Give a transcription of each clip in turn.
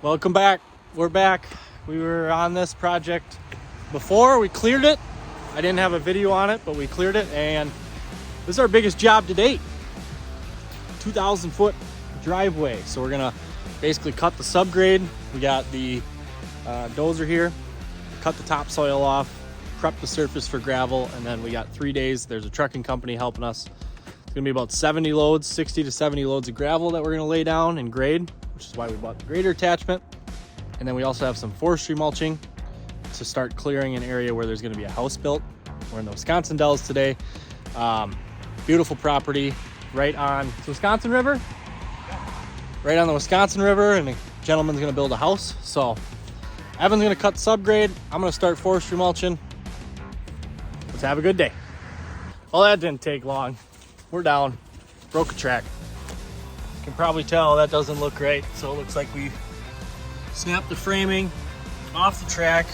Welcome back. We're back. We were on this project before. We cleared it. I didn't have a video on it, but we cleared it, and this is our biggest job to date. 2,000 foot driveway. So we're gonna basically cut the subgrade. We got the dozer here, cut the topsoil off, prep the surface for gravel, and then we got 3 days. There's a trucking company helping us. It's gonna be about 70 loads, 60 to 70 loads of gravel that we're gonna lay down and grade, which is why we bought the grader attachment. And then we also have some forestry mulching to start clearing an area where there's gonna be a house built. We're in the Wisconsin Dells today. Beautiful property right on the Wisconsin River. Right on the Wisconsin River, and a gentleman's gonna build a house. So Evan's gonna cut subgrade. I'm gonna start forestry mulching. Let's have a good day. Well, that didn't take long. We're down, broke a track. You can probably tell that doesn't look right. So it looks like we snapped the framing off the track.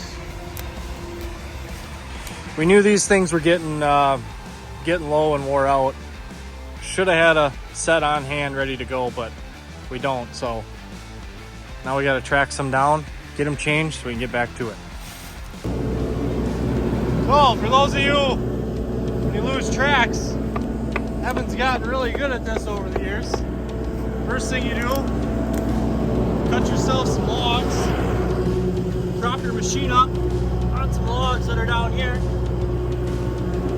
We knew these things were getting low and wore out. Should have had a set on hand ready to go, but we don't. So now we got to track some down, get them changed so we can get back to it. So for those of you, when you lose tracks, Evan's gotten really good at this over the years. First thing you do, cut yourself some logs, prop your machine up on some logs that are down here,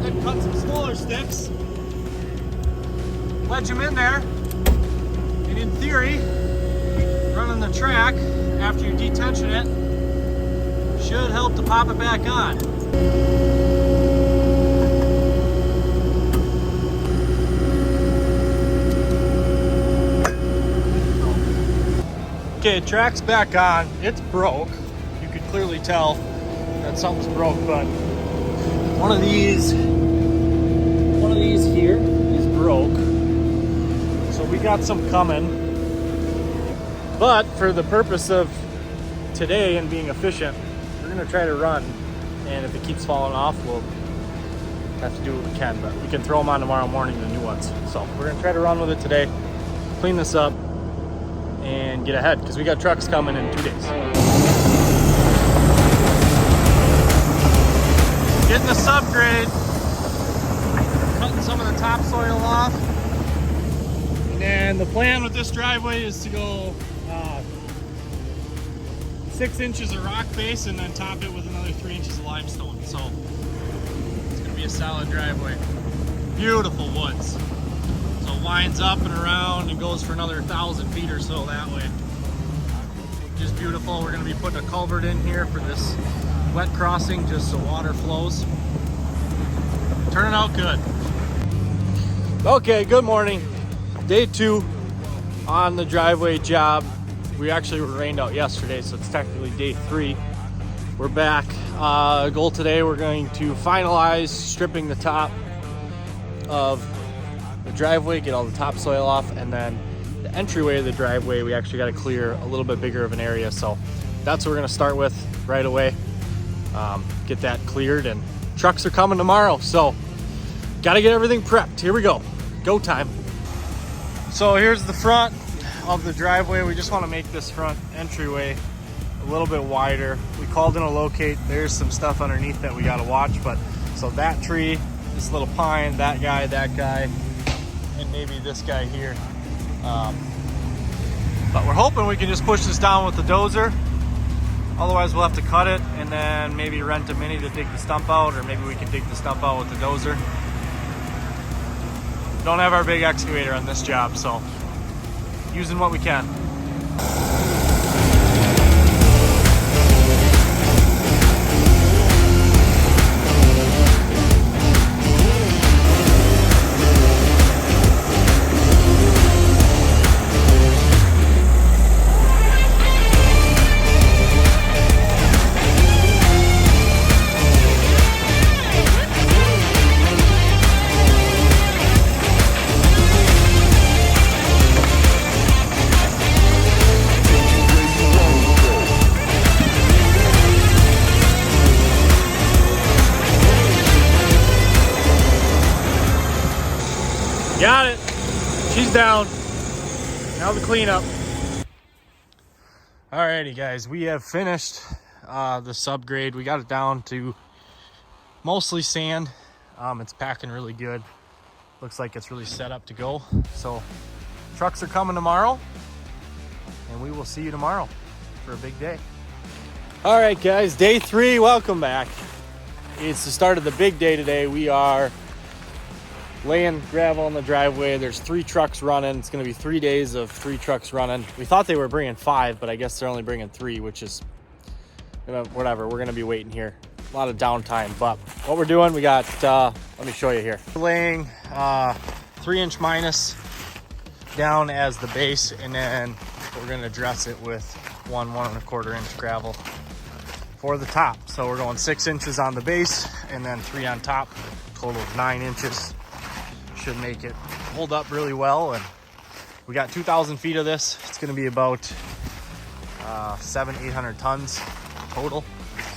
then cut some smaller sticks, wedge them in there, and in theory, running the track after you detension it should help to pop it back on. Okay, track's back on. It's broke. You could clearly tell that something's broke, but one of these here is broke. So we got some coming. But for the purpose of today and being efficient, we're gonna try to run. And if it keeps falling off, we'll have to do what we can, but we can throw them on tomorrow morning, the new ones. So we're gonna try to run with it today, clean this up, and get ahead, because we got trucks coming in 2 days. Getting the subgrade, cutting some of the topsoil off, and the plan with this driveway is to go 6 inches of rock face and then top it with another 3 inches of limestone. So it's gonna be a solid driveway. Beautiful woods. So it winds up and around and goes for another 1,000 feet or so that way. Just beautiful. We're gonna be putting a culvert in here for this wet crossing just so water flows. Turning out good. Okay, good morning. Day 2 on the driveway job. We actually were rained out yesterday, so it's technically day 3. We're back. Goal today, we're going to finalize stripping the top of the driveway, get all the topsoil off, and then the entryway of the driveway, we actually got to clear a little bit bigger of an area. So that's what we're going to start with right away. Get that cleared, and trucks are coming tomorrow. So got to get everything prepped. Here we go. Go time. So here's the front of the driveway. We just want to make this front entryway a little bit wider. We called in a locate. There's some stuff underneath that we got to watch, but so that tree, this little pine, that guy, and maybe this guy here. But we're hoping we can just push this down with the dozer. Otherwise we'll have to cut it and then maybe rent a mini to dig the stump out, or maybe we can dig the stump out with the dozer. Don't have our big excavator on this job, so using what we can. Got it. She's down. Now the cleanup. Alrighty guys, we have finished the subgrade. We got it down to mostly sand. It's packing really good. Looks like it's really set up to go. So trucks are coming tomorrow, and we will see you tomorrow for a big day. All right guys, day 3, welcome back. It's the start of the big day today. We are laying gravel in the driveway. There's 3 trucks running. It's going to be 3 days of 3 trucks running. We thought they were bringing 5, but I guess they're only bringing 3, which is whatever. We're going to be waiting here. A lot of downtime, but what we're doing, we got, let me show you here. We're laying 3-inch minus down as the base, and then we're going to dress it with 1 1¼ inch gravel for the top. So we're going 6 inches on the base and then 3 on top, total of 9 inches. Should make it hold up really well. And we got 2,000 feet of this. It's going to be about 700-800 tons total.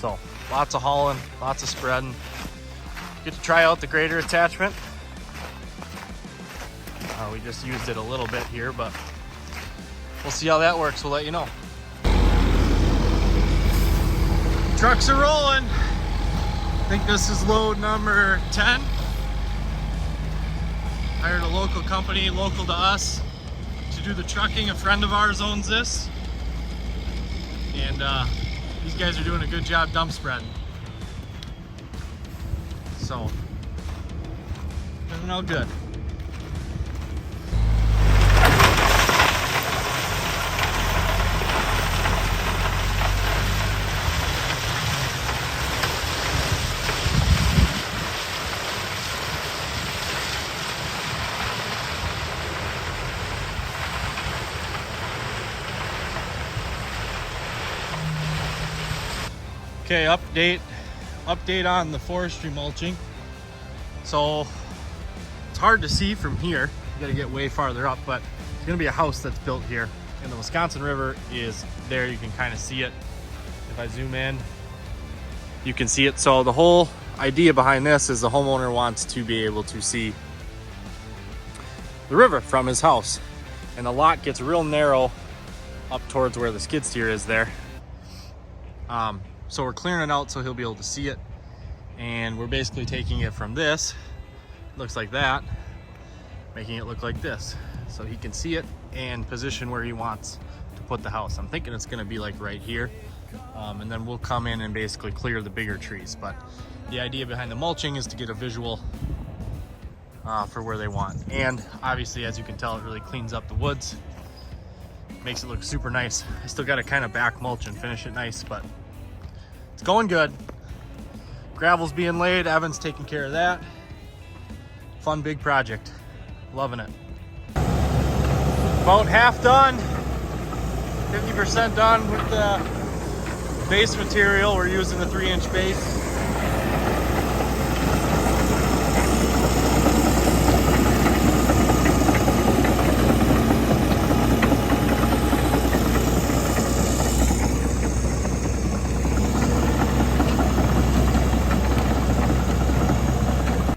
So lots of hauling, lots of spreading. Get to try out the grader attachment. We just used it a little bit here, but we'll see how that works. We'll let you know. Trucks are rolling. I think this is load number 10. Hired a local company, local to us, to do the trucking. A friend of ours owns this. And these guys are doing a good job dump spreading. So, doing all good. Okay, update on the forestry mulching. So it's hard to see from here. You gotta get way farther up, but it's gonna be a house that's built here. And the Wisconsin River is there. You can kind of see it. If I zoom in, you can see it. So the whole idea behind this is the homeowner wants to be able to see the river from his house. And the lot gets real narrow up towards where the skid steer is there. So we're clearing it out so he'll be able to see it. And we're basically taking it from this, looks like that, making it look like this. So he can see it and position where he wants to put the house. I'm thinking it's gonna be like right here. And then we'll come in and basically clear the bigger trees. But the idea behind the mulching is to get a visual for where they want. And obviously, as you can tell, it really cleans up the woods. Makes it look super nice. I still gotta kind of back mulch and finish it nice, but it's going good. Gravel's being laid. Evan's taking care of that. Fun big project. Loving it. About half done. 50% done with the base material. We're using the 3-inch base.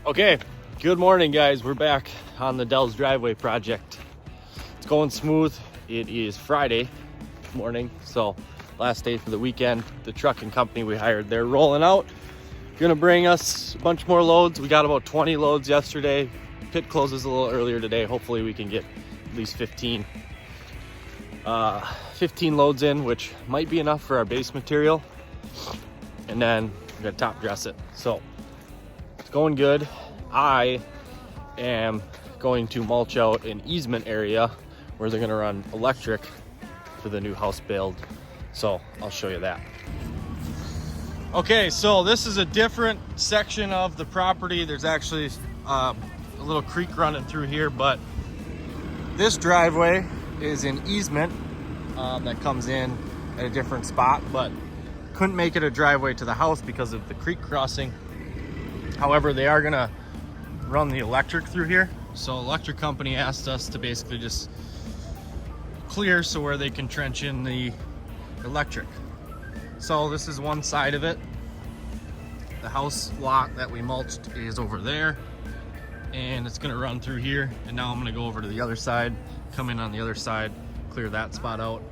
Okay, good morning guys. We're back on the Dell's driveway project. It's going smooth. It is Friday morning, so last day for the weekend. The trucking company we hired, they're rolling out. Gonna bring us a bunch more loads. We got about 20 loads yesterday. Pit closes a little earlier today. Hopefully we can get at least 15 loads in, which might be enough for our base material. And then we're gonna top dress it. So it's going good. I am going to mulch out an easement area where they're gonna run electric for the new house build. So I'll show you that. Okay, so this is a different section of the property. There's actually a little creek running through here, but this driveway is an easement that comes in at a different spot, but couldn't make it a driveway to the house because of the creek crossing. However, they are gonna run the electric through here. So electric company asked us to basically just clear so where they can trench in the electric. So this is one side of it. The house lot that we mulched is over there, and it's gonna run through here. And now I'm gonna go over to the other side, come in on the other side, clear that spot out.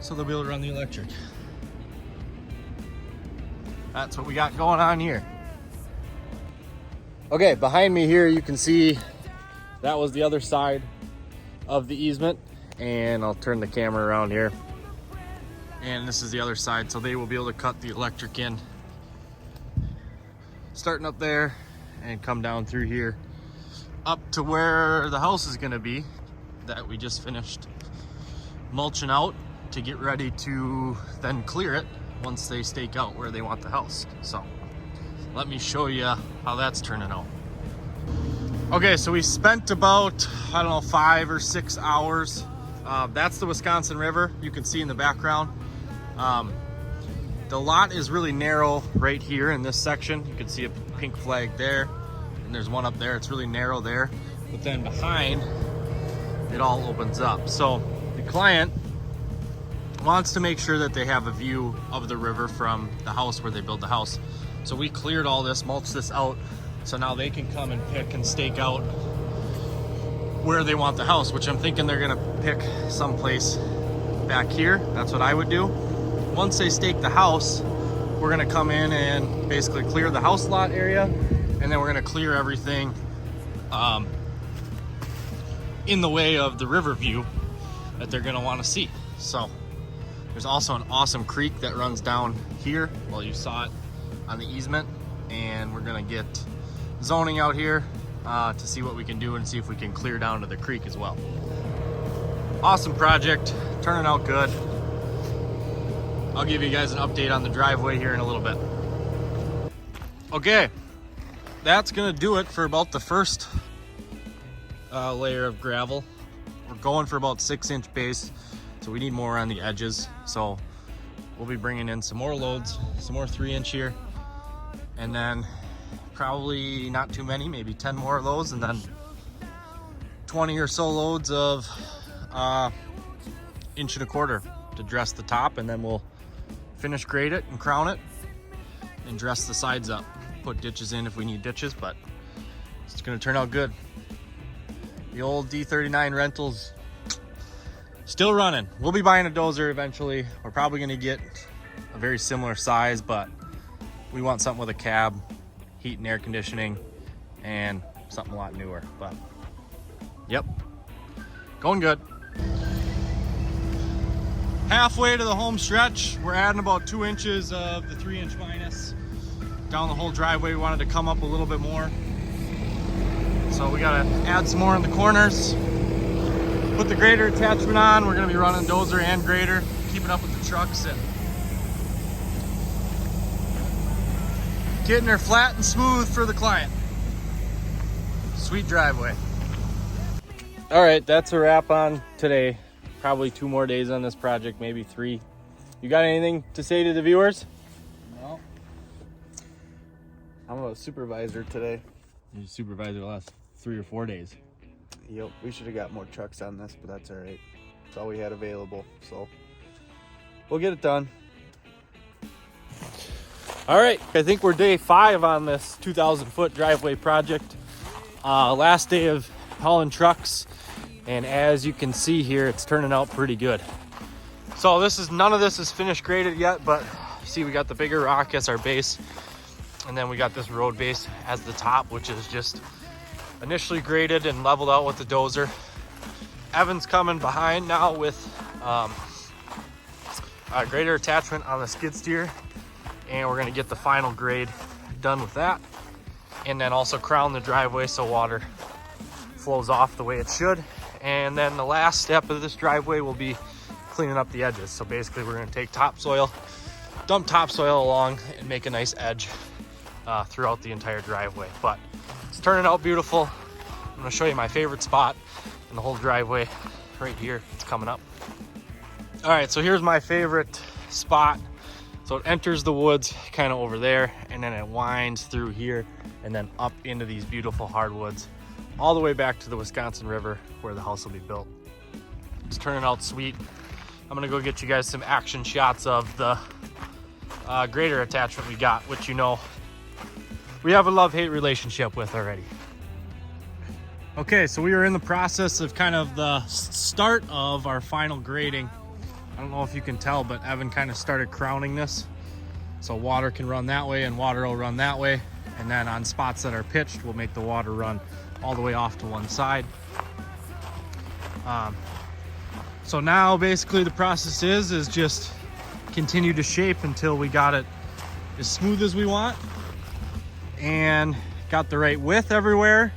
so they'll be able to run the electric. That's what we got going on here. Okay, behind me here you can see that was the other side of the easement, and I'll turn the camera around here. And this is the other side, so they will be able to cut the electric in, starting up there and come down through here up to where the house is going to be that we just finished mulching out to get ready to then clear it once they stake out where they want the house. So let me show you how that's turning out. Okay, so we spent about, I don't know, 5 or 6 hours. That's the Wisconsin River, you can see in the background. The lot is really narrow right here in this section. You can see a pink flag there, and there's one up there. It's really narrow there, but then behind it all opens up. So the client wants to make sure that they have a view of the river from the house where they build the house. So we cleared all this, mulched this out, so now they can come and pick and stake out where they want the house, which I'm thinking they're gonna pick someplace back here. That's what I would do. Once they stake the house, we're gonna come in and basically clear the house lot area, and then we're gonna clear everything in the way of the river view that they're gonna wanna see. So there's also an awesome creek that runs down here. Well, you saw it on the easement, and we're gonna get zoning out here to see what we can do and see if we can clear down to the creek as well. Awesome project, turning out good. I'll give you guys an update on the driveway here in a little bit. Okay, that's gonna do it for about the first layer of gravel. We're going for about 6-inch base, so we need more on the edges. So we'll be bringing in some more loads, some more 3-inch here, and then probably not too many, maybe 10 more of those, and then 20 or so loads of 1.25 inches to dress the top, and then we'll finish grade it and crown it and dress the sides up. Put ditches in if we need ditches, but it's gonna turn out good. The old D39 rentals still running. We'll be buying a dozer eventually. We're probably gonna get a very similar size, but we want something with a cab, heat and air conditioning, and something a lot newer. But yep, going good. Halfway to the home stretch, we're adding about 2 inches of the 3-inch minus down the whole driveway. We wanted to come up a little bit more, so we gotta add some more in the corners. Put the grader attachment on. We're gonna be running dozer and grader, keeping up with the trucks and getting her flat and smooth for the client. Sweet driveway. All right, that's a wrap on today. Probably 2 more days on this project, maybe 3. You got anything to say to the viewers? No. I'm a supervisor today. You're a supervisor the last 3 or 4 days. Yep, we should have got more trucks on this, but that's all right. It's all we had available, so we'll get it done. All right, I think we're day 5 on this 2,000-foot driveway project. Last day of hauling trucks, and as you can see here, it's turning out pretty good. So none of this is finished graded yet, but see, we got the bigger rock as our base, and then we got this road base as the top, which is just initially graded and leveled out with the dozer. Evan's coming behind now with a grader attachment on the skid steer, and we're gonna get the final grade done with that, and then also crown the driveway so water flows off the way it should. And then the last step of this driveway will be cleaning up the edges. So basically we're gonna take topsoil, dump topsoil along, and make a nice edge throughout the entire driveway. But it's turning out beautiful. I'm gonna show you my favorite spot in the whole driveway right here. It's coming up. All right, so here's my favorite spot. So it enters the woods kind of over there, and then it winds through here and then up into these beautiful hardwoods, all the way back to the Wisconsin River where the house will be built. It's turning out sweet. I'm gonna go get you guys some action shots of the grader attachment we got, which you know we have a love-hate relationship with already. Okay, so we are in the process of kind of the start of our final grading. I don't know if you can tell, but Evan kind of started crowning this. So water can run that way and water will run that way. And then on spots that are pitched, we'll make the water run all the way off to one side. So now basically the process is just continue to shape until we got it as smooth as we want and got the right width everywhere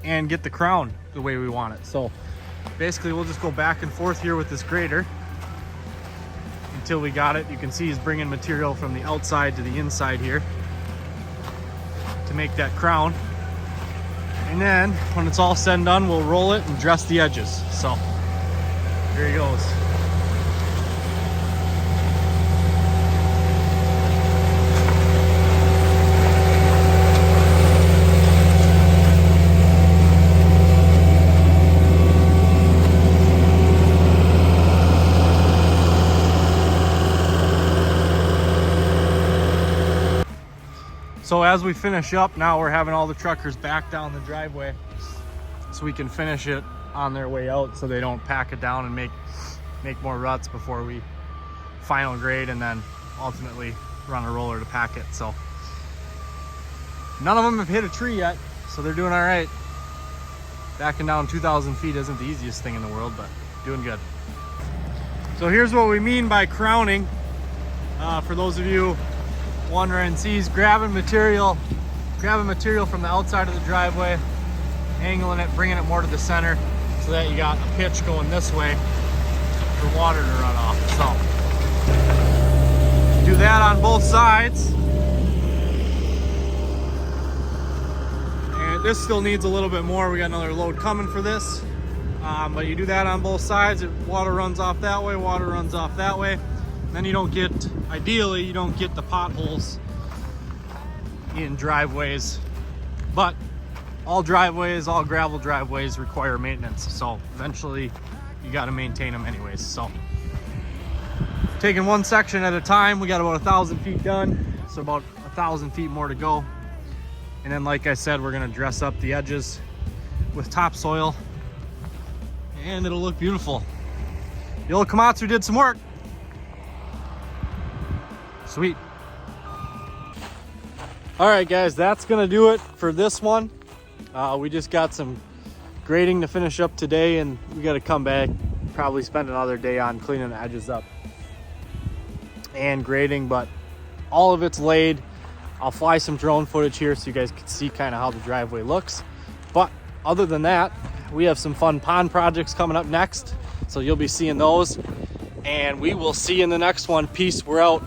and get the crown the way we want it. So basically we'll just go back and forth here with this grader until we got it. You can see he's bringing material from the outside to the inside here to make that crown. And then when it's all said and done, we'll roll it and dress the edges. So here he goes. So as we finish up, now we're having all the truckers back down the driveway so we can finish it on their way out so they don't pack it down and make more ruts before we final grade and then ultimately run a roller to pack it. So none of them have hit a tree yet, so they're doing all right. Backing down 2,000 feet isn't the easiest thing in the world, but doing good. So here's what we mean by crowning. For those of you wondering, see, he's grabbing material from the outside of the driveway, angling it, bringing it more to the center so that you got a pitch going this way for water to run off. So do that on both sides. And this still needs a little bit more. We got another load coming for this. But you do that on both sides. Water runs off that way, water runs off that way. Then you don't get, ideally, you don't get the potholes in driveways. But all driveways, all gravel driveways require maintenance. So eventually you got to maintain them anyways. So taking one section at a time, we got about 1,000 feet done. So about 1,000 feet more to go. And then, like I said, we're going to dress up the edges with topsoil and it'll look beautiful. The old Komatsu did some work. Sweet. All right, guys, that's gonna do it for this one. We just got some grading to finish up today, and we got to come back, probably spend another day on cleaning the edges up and grading, but all of it's laid. I'll fly some drone footage here so you guys can see kind of how the driveway looks. But other than that, we have some fun pond projects coming up next, so you'll be seeing those, and we will see you in the next one. Peace. We're out.